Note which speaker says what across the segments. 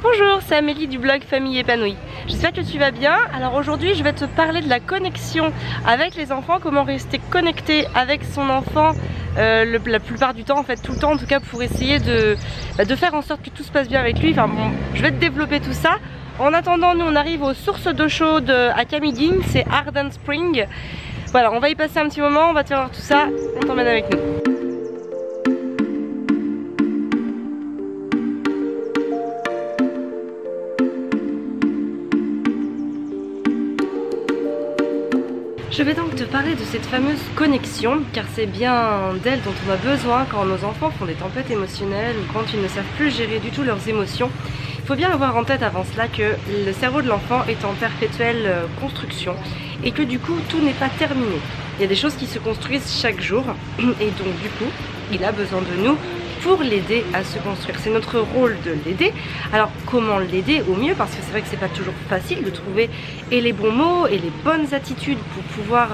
Speaker 1: Bonjour, c'est Amélie du blog Famille Épanouie. J'espère que tu vas bien. Alors aujourd'hui je vais te parler de la connexion avec les enfants, comment rester connecté avec son enfant la plupart du temps, en fait tout le temps en tout cas, pour essayer de faire en sorte que tout se passe bien avec lui. Enfin bon, je vais te développer tout ça. En attendant, nous on arrive aux sources d'eau chaude à Camiguin, c'est Ardent Spring. Voilà, on va y passer un petit moment, on va te voir tout ça, on t'emmène avec nous. Je vais donc te parler de cette fameuse connexion, car c'est bien d'elle dont on a besoin quand nos enfants font des tempêtes émotionnelles ou quand ils ne savent plus gérer du tout leurs émotions. Il faut bien avoir en tête avant cela que le cerveau de l'enfant est en perpétuelle construction et que du coup tout n'est pas terminé. Il y a des choses qui se construisent chaque jour et donc du coup il a besoin de nous pour l'aider à se construire. C'est notre rôle de l'aider. Alors comment l'aider au mieux, parce que c'est vrai que c'est pas toujours facile de trouver et les bons mots et les bonnes attitudes pour pouvoir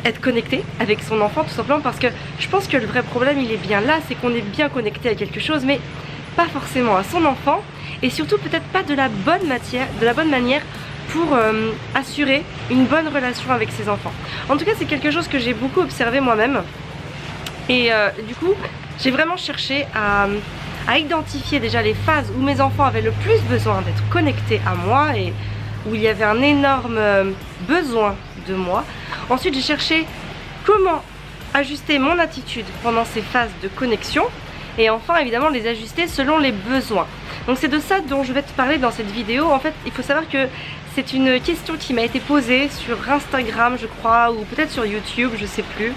Speaker 1: être connecté avec son enfant, tout simplement parce que je pense que le vrai problème il est bien là, c'est qu'on est bien connecté à quelque chose mais pas forcément à son enfant et surtout peut-être pas de la bonne manière pour assurer une bonne relation avec ses enfants. En tout cas c'est quelque chose que j'ai beaucoup observé moi-même et du coup j'ai vraiment cherché à identifier déjà les phases où mes enfants avaient le plus besoin d'être connectés à moi et où il y avait un énorme besoin de moi. Ensuite j'ai cherché comment ajuster mon attitude pendant ces phases de connexion et enfin évidemment les ajuster selon les besoins. Donc c'est de ça dont je vais te parler dans cette vidéo. En fait il faut savoir que c'est une question qui m'a été posée sur Instagram je crois ou peut-être sur YouTube, je sais plus.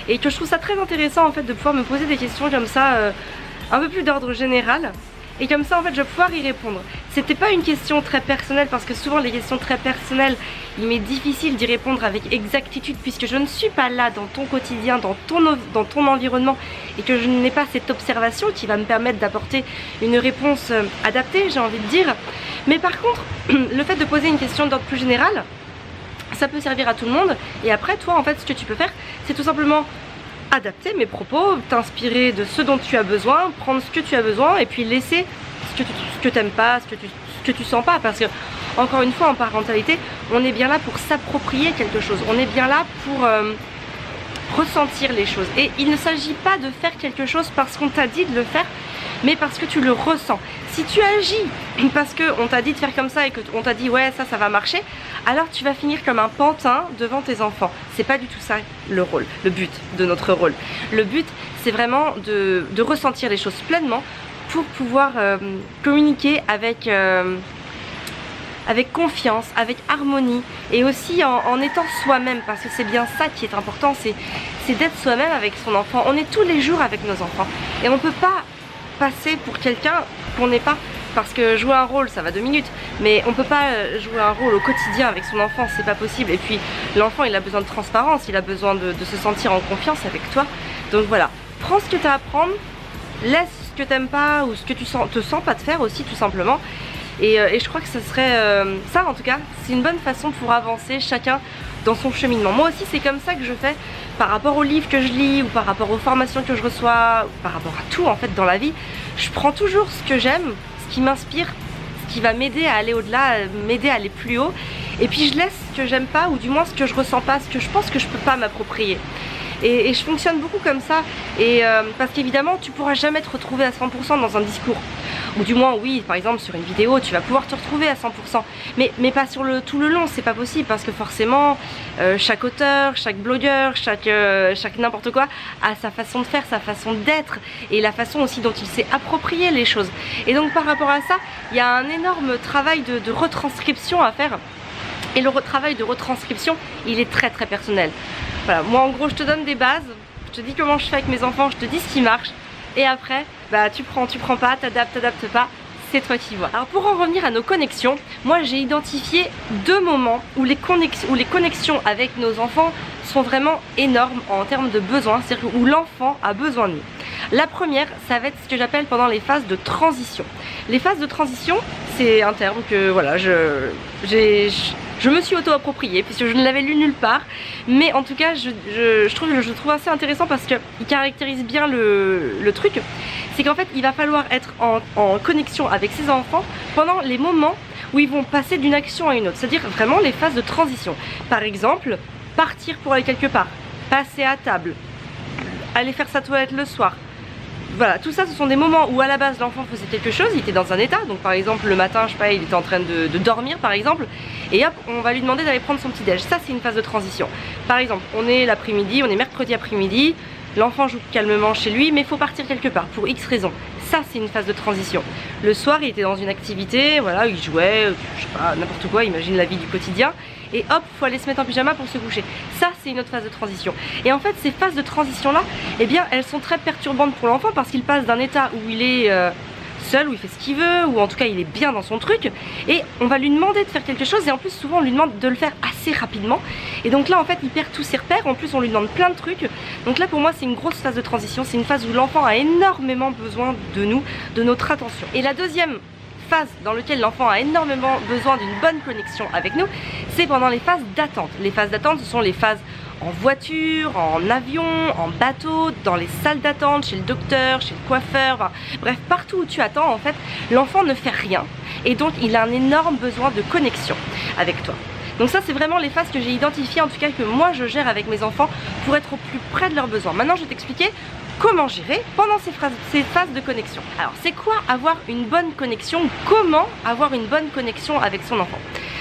Speaker 1: Et que je trouve ça très intéressant en fait de pouvoir me poser des questions comme ça un peu plus d'ordre général et comme ça en fait je vais pouvoir y répondre. C'était pas une question très personnelle parce que souvent les questions très personnelles il m'est difficile d'y répondre avec exactitude puisque je ne suis pas là dans ton quotidien, dans ton environnement et que je n'ai pas cette observation qui va me permettre d'apporter une réponse adaptée, j'ai envie de dire. Mais par contre le fait de poser une question d'ordre plus général, ça peut servir à tout le monde et après toi en fait ce que tu peux faire c'est tout simplement adapter mes propos, t'inspirer de ce dont tu as besoin, prendre ce que tu as besoin et puis laisser ce que tu n'aimes pas, ce que tu sens pas, parce que encore une fois en parentalité on est bien là pour s'approprier quelque chose, on est bien là pour ressentir les choses et il ne s'agit pas de faire quelque chose parce qu'on t'a dit de le faire mais parce que tu le ressens. Si tu agis parce qu'on t'a dit de faire comme ça et qu'on t'a dit ouais ça va marcher, alors tu vas finir comme un pantin devant tes enfants. C'est pas du tout ça le rôle, le but de notre rôle. Le but c'est vraiment de ressentir les choses pleinement pour pouvoir communiquer avec confiance, avec harmonie et aussi en étant soi-même, parce que c'est bien ça qui est important, c'est d'être soi-même avec son enfant. On est tous les jours avec nos enfants et on peut pas passer pour quelqu'un qu'on n'est pas, parce que jouer un rôle ça va 2 minutes mais on peut pas jouer un rôle au quotidien avec son enfant, c'est pas possible. Et puis l'enfant il a besoin de transparence, il a besoin de se sentir en confiance avec toi. Donc voilà, prends ce que tu as à prendre, laisse ce que t'aimes pas ou ce que tu te sens pas de faire aussi tout simplement. Et je crois que ce serait ça en tout cas, c'est une bonne façon pour avancer chacun dans son cheminement. Moi aussi c'est comme ça que je fais par rapport aux livres que je lis ou par rapport aux formations que je reçois, ou par rapport à tout en fait dans la vie. Je prends toujours ce que j'aime, ce qui m'inspire, ce qui va m'aider à aller au-delà, m'aider à aller plus haut. Et puis je laisse ce que j'aime pas ou du moins ce que je ressens pas, ce que je pense que je peux pas m'approprier. Et je fonctionne beaucoup comme ça parce qu'évidemment tu pourras jamais te retrouver à 100% dans un discours. Ou du moins oui, par exemple sur une vidéo tu vas pouvoir te retrouver à 100%. Mais pas sur tout le long, c'est pas possible parce que forcément chaque auteur, chaque blogueur, chaque n'importe quoi a sa façon de faire, sa façon d'être et la façon aussi dont il s'est approprié les choses. Et donc par rapport à ça, il y a un énorme travail de retranscription à faire. Et le travail de retranscription, il est très très personnel. Voilà, moi en gros je te donne des bases, je te dis comment je fais avec mes enfants, je te dis ce qui marche et après bah tu prends pas, t'adaptes pas, c'est toi qui vois. Alors pour en revenir à nos connexions, moi j'ai identifié 2 moments où les connexions avec nos enfants sont vraiment énormes en termes de besoins, c'est-à-dire où l'enfant a besoin de nous. La première, ça va être ce que j'appelle pendant les phases de transition. Les phases de transition, c'est un terme que voilà, je me suis auto-approprié puisque je ne l'avais lu nulle part, mais en tout cas je trouve assez intéressant parce qu'il caractérise bien le truc. c'est qu'en fait il va falloir être en connexion avec ses enfants pendant les moments où ils vont passer d'une action à une autre, c'est-à-dire vraiment les phases de transition. Par exemple, partir pour aller quelque part, passer à table, aller faire sa toilette le soir. Voilà, tout ça ce sont des moments où à la base l'enfant faisait quelque chose, il était dans un état, donc par exemple le matin, je sais pas, il était en train de dormir par exemple, et hop, on va lui demander d'aller prendre son petit déj. Ça c'est une phase de transition. Par exemple, on est l'après-midi, on est mercredi après-midi, l'enfant joue calmement chez lui, mais il faut partir quelque part pour X raisons. Ça c'est une phase de transition. Le soir il était dans une activité, voilà, il jouait, je sais pas, n'importe quoi, imagine la vie du quotidien, et hop, faut aller se mettre en pyjama pour se coucher. Ça c'est une autre phase de transition. Et en fait ces phases de transition là, eh bien elles sont très perturbantes pour l'enfant parce qu'il passe d'un état où il est seul, où il fait ce qu'il veut, ou en tout cas il est bien dans son truc, et on va lui demander de faire quelque chose, et en plus souvent on lui demande de le faire assez rapidement, et donc là en fait il perd tous ses repères, en plus on lui demande plein de trucs. Donc là pour moi c'est une grosse phase de transition, c'est une phase où l'enfant a énormément besoin de nous, de notre attention. Et la deuxième phase dans laquelle l'enfant a énormément besoin d'une bonne connexion avec nous, c'est pendant les phases d'attente. Les phases d'attente, ce sont les phases en voiture, en avion, en bateau, dans les salles d'attente, chez le docteur, chez le coiffeur, enfin, bref, partout où tu attends en fait, l'enfant ne fait rien et donc il a un énorme besoin de connexion avec toi. Donc ça c'est vraiment les phases que j'ai identifiées, en tout cas que moi je gère avec mes enfants pour être au plus près de leurs besoins. Maintenant je vais t'expliquer comment gérer pendant ces phases de connexion. Alors c'est quoi avoir une bonne connexion? Comment avoir une bonne connexion avec son enfant?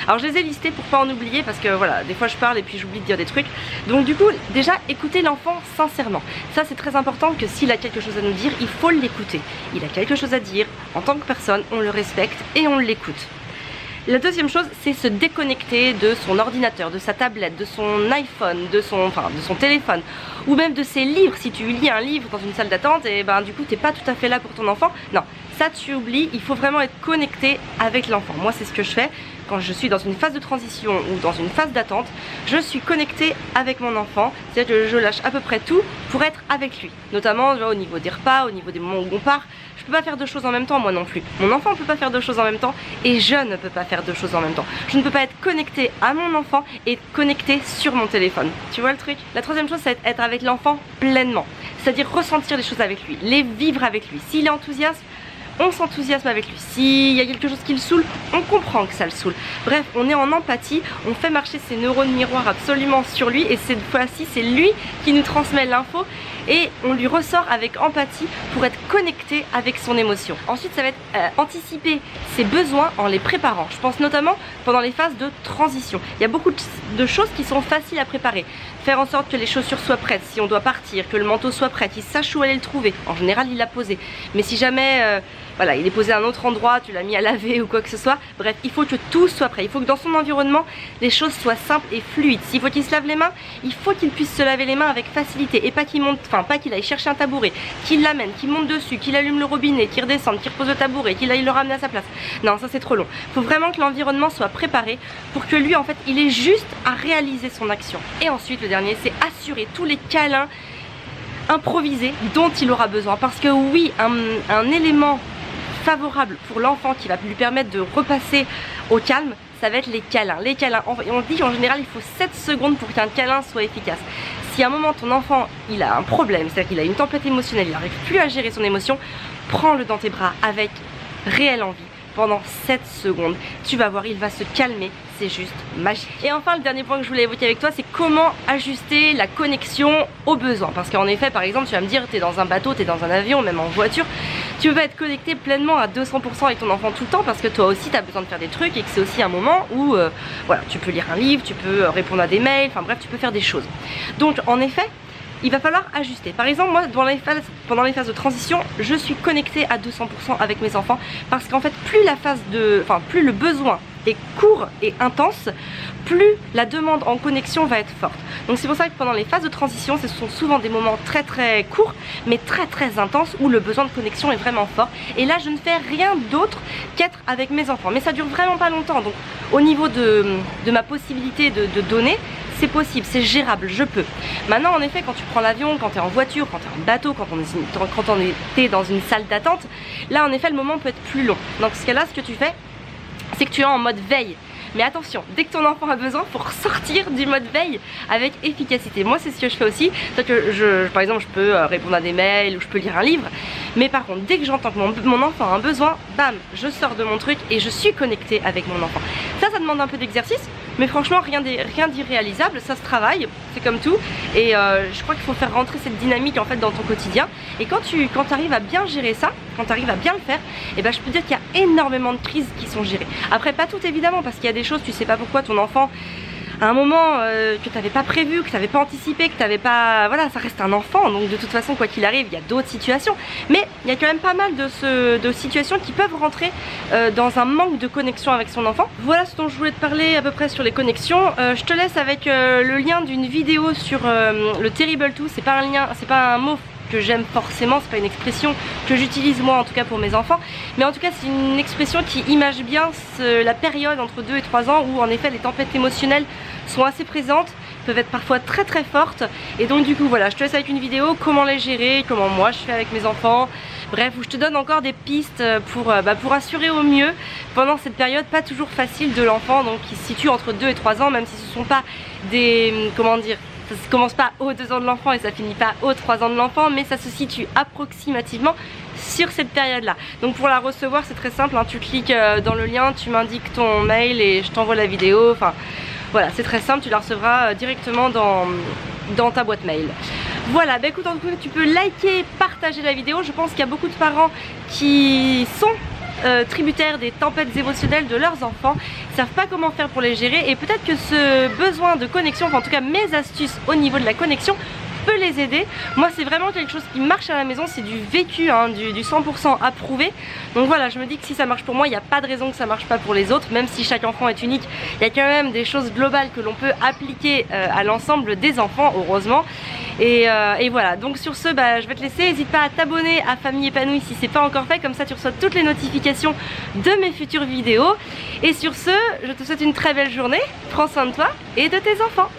Speaker 1: Alors je les ai listés pour pas en oublier parce que voilà, des fois je parle et puis j'oublie de dire des trucs. Donc du coup, déjà écouter l'enfant sincèrement. Ça c'est très important, que s'il a quelque chose à nous dire, il faut l'écouter. Il a quelque chose à dire, en tant que personne, on le respecte et on l'écoute. La deuxième chose, c'est se déconnecter de son ordinateur, de sa tablette, de son iPhone, de son téléphone, ou même de ses livres. Si tu lis un livre dans une salle d'attente, et ben du coup t'es pas tout à fait là pour ton enfant. Non, ça tu oublies, il faut vraiment être connecté avec l'enfant. Moi c'est ce que je fais quand je suis dans une phase de transition ou dans une phase d'attente. Je suis connectée avec mon enfant, c'est-à-dire que je lâche à peu près tout pour être avec lui. Notamment au niveau des repas, au niveau des moments où on part. Je peux pas faire deux choses en même temps, moi non plus. Mon enfant ne peut pas faire deux choses en même temps et je ne peux pas faire deux choses en même temps. Je ne peux pas être connectée à mon enfant et connectée sur mon téléphone. Tu vois le truc? La troisième chose, c'est être avec l'enfant pleinement. C'est-à-dire ressentir les choses avec lui, les vivre avec lui. S'il est enthousiaste, on s'enthousiasme avec lui. S'il y a quelque chose qui le saoule, on comprend que ça le saoule. Bref, on est en empathie, on fait marcher ses neurones miroirs absolument sur lui, et cette fois-ci c'est lui qui nous transmet l'info et on lui ressort avec empathie pour être connecté avec son émotion. Ensuite ça va être anticiper ses besoins en les préparant. Je pense notamment pendant les phases de transition. Il y a beaucoup de choses qui sont faciles à préparer. Faire en sorte que les chaussures soient prêtes si on doit partir, que le manteau soit prêt, qu'il sache où aller le trouver. En général il l'a posé, mais si jamais voilà, il est posé à un autre endroit, tu l'as mis à laver ou quoi que ce soit, bref, il faut que tout soit prêt. Il faut que dans son environnement les choses soient simples et fluides. S'il faut qu'il se lave les mains, il faut qu'il puisse se laver les mains avec facilité et pas qu'il monte, pas qu'il aille chercher un tabouret, qu'il l'amène, qu'il monte dessus, qu'il allume le robinet, qu'il redescende, qu'il repose le tabouret, qu'il aille le ramener à sa place. Non, ça c'est trop long. Il faut vraiment que l'environnement soit préparé pour que lui en fait il ait juste à réaliser son action. Et ensuite le dernier, c'est assurer tous les câlins improvisés dont il aura besoin, parce que oui, un élément favorable pour l'enfant qui va lui permettre de repasser au calme, ça va être les câlins. Les câlins, on dit qu'en général il faut 7 secondes pour qu'un câlin soit efficace. Si à un moment ton enfant il a un problème, c'est-à-dire qu'il a une tempête émotionnelle, il n'arrive plus à gérer son émotion, prends-le dans tes bras avec réelle envie pendant 7 secondes. Tu vas voir, il va se calmer, c'est juste magique. Et enfin le dernier point que je voulais évoquer avec toi, c'est comment ajuster la connexion aux besoins. Parce qu'en effet, par exemple, tu vas me dire, tu es dans un bateau, tu es dans un avion, même en voiture, tu peux pas être connecté pleinement à 200% avec ton enfant tout le temps, parce que toi aussi tu as besoin de faire des trucs et que c'est aussi un moment où voilà, tu peux lire un livre, tu peux répondre à des mails, enfin bref, tu peux faire des choses. Donc en effet, il va falloir ajuster. Par exemple, moi, pendant les phases de transition, je suis connectée à 200% avec mes enfants, parce qu'en fait, plus le besoin est court et intense, plus la demande en connexion va être forte. Donc c'est pour ça que pendant les phases de transition, ce sont souvent des moments très très courts, mais très très intenses, où le besoin de connexion est vraiment fort. Et là, je ne fais rien d'autre qu'être avec mes enfants. Mais ça dure vraiment pas longtemps. Donc au niveau de ma possibilité de donner, c'est possible, c'est gérable, je peux. Maintenant en effet, quand tu prends l'avion, quand tu es en voiture, quand tu es en bateau, quand on est dans une salle d'attente, là en effet le moment peut être plus long. Dans ce cas là, ce que tu fais, c'est que tu es en mode veille. Mais attention, dès que ton enfant a besoin, faut ressortir du mode veille avec efficacité. Moi c'est ce que je fais aussi, c'est-à-dire que par exemple je peux répondre à des mails ou je peux lire un livre, mais par contre dès que j'entends que mon enfant a un besoin, bam, je sors de mon truc et je suis connectée avec mon enfant. Ça demande un peu d'exercice, mais franchement rien d'irréalisable, ça se travaille, c'est comme tout. Et je crois qu'il faut faire rentrer cette dynamique en fait dans ton quotidien. Et quand tu arrives à bien gérer ça, quand tu arrives à bien le faire, et ben je peux dire qu'il y a énormément de crises qui sont gérées. Après pas toutes évidemment, parce qu'il y a des choses, tu sais pas pourquoi ton enfant à un moment que tu n'avais pas prévu, que tu n'avais pas anticipé, que tu n'avais pas... Voilà, ça reste un enfant, donc de toute façon quoi qu'il arrive, il y a d'autres situations. Mais il y a quand même pas mal de situations qui peuvent rentrer dans un manque de connexion avec son enfant. Voilà ce dont je voulais te parler à peu près sur les connexions. Je te laisse avec le lien d'une vidéo sur le Terrible 2. C'est pas un lien, c'est pas un mot que j'aime forcément, c'est pas une expression que j'utilise moi en tout cas pour mes enfants, mais en tout cas c'est une expression qui image bien la période entre 2 et 3 ans où en effet les tempêtes émotionnelles sont assez présentes, peuvent être parfois très très fortes, et donc du coup voilà, je te laisse avec une vidéo comment les gérer, comment moi je fais avec mes enfants, bref, où je te donne encore des pistes pour assurer au mieux pendant cette période pas toujours facile de l'enfant, donc qui se situe entre 2 et 3 ans, même si ce ne sont pas des, comment dire, ça ne commence pas aux 2 ans de l'enfant et ça finit pas aux 3 ans de l'enfant, mais ça se situe approximativement sur cette période là. Donc pour la recevoir c'est très simple, hein, tu cliques dans le lien, tu m'indiques ton mail et je t'envoie la vidéo, enfin voilà, c'est très simple, tu la recevras directement dans ta boîte mail. Voilà, bah écoute, en tout cas tu peux liker, partager la vidéo. Je pense qu'il y a beaucoup de parents qui sont tributaires des tempêtes émotionnelles de leurs enfants, ils savent pas comment faire pour les gérer, et peut-être que ce besoin de connexion, enfin en tout cas mes astuces au niveau de la connexion peut les aider. Moi c'est vraiment quelque chose qui marche à la maison, c'est du vécu, hein, du 100% approuvé. Donc voilà, je me dis que si ça marche pour moi, il n'y a pas de raison que ça marche pas pour les autres, même si chaque enfant est unique, il y a quand même des choses globales que l'on peut appliquer à l'ensemble des enfants, heureusement. Et voilà, donc sur ce, je vais te laisser, n'hésite pas à t'abonner à Famille Épanouie si c'est pas encore fait, comme ça tu reçois toutes les notifications de mes futures vidéos. Et sur ce, je te souhaite une très belle journée, prends soin de toi et de tes enfants.